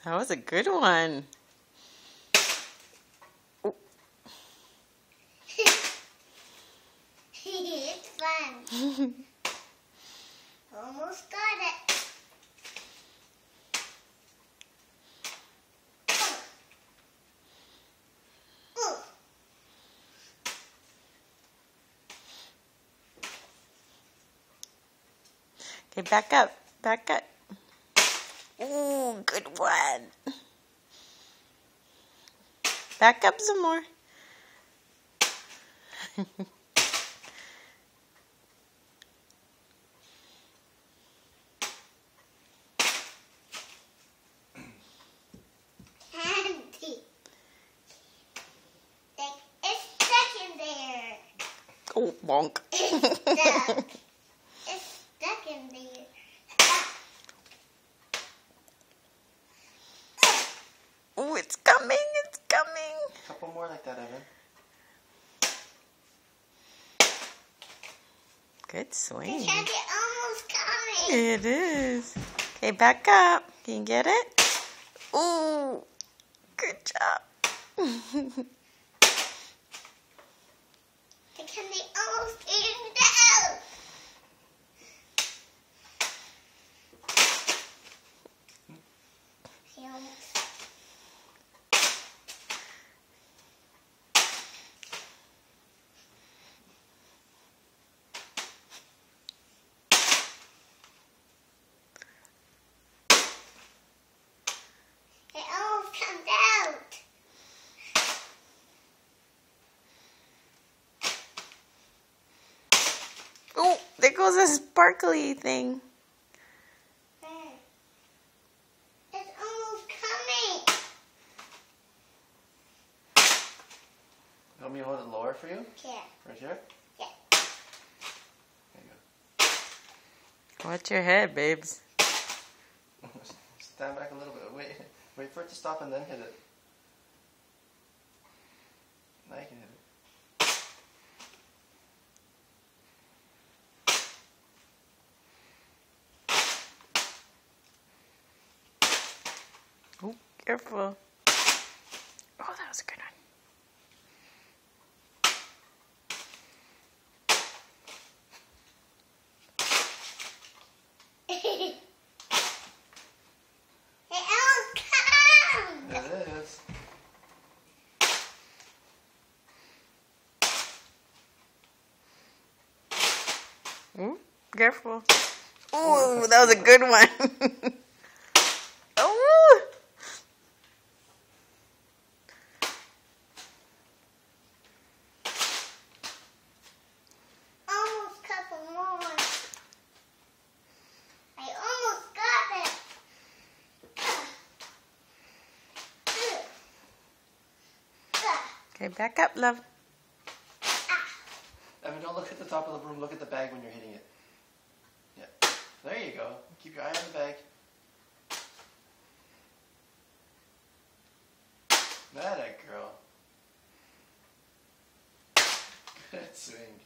That was a good one. It's fun. Almost got it. Okay, back up. Back up. Ooh, good one. Back up some more. Candy. It's stuck in there. Oh, bonk. It's stuck. It's stuck in there. Oh, it's coming. It's coming. A couple more like that, Evan. Good The swing. candy almost coming. It is. Okay, back up. Can you get it? Ooh, good job. The candy almost came down. She almost. It almost comes out. Oh, there goes a sparkly thing. It's almost coming. You want me to hold it lower for you? Yeah. Right here? Yeah. There you go. Watch your head, babes. Stand back a little bit. Wait for it to stop and then hit it. Now you can hit it. Oh, careful. Oh, that was a good one. It almost comes. There it is. Ooh, careful. Ooh, that was a good one. Oh, Almost couple more. I almost got it. okay, back up, love. Evan, don't look at the top of the broom. Look at the bag when you're hitting it. Yeah. There you go. Keep your eye on the bag. That a girl. Good swing.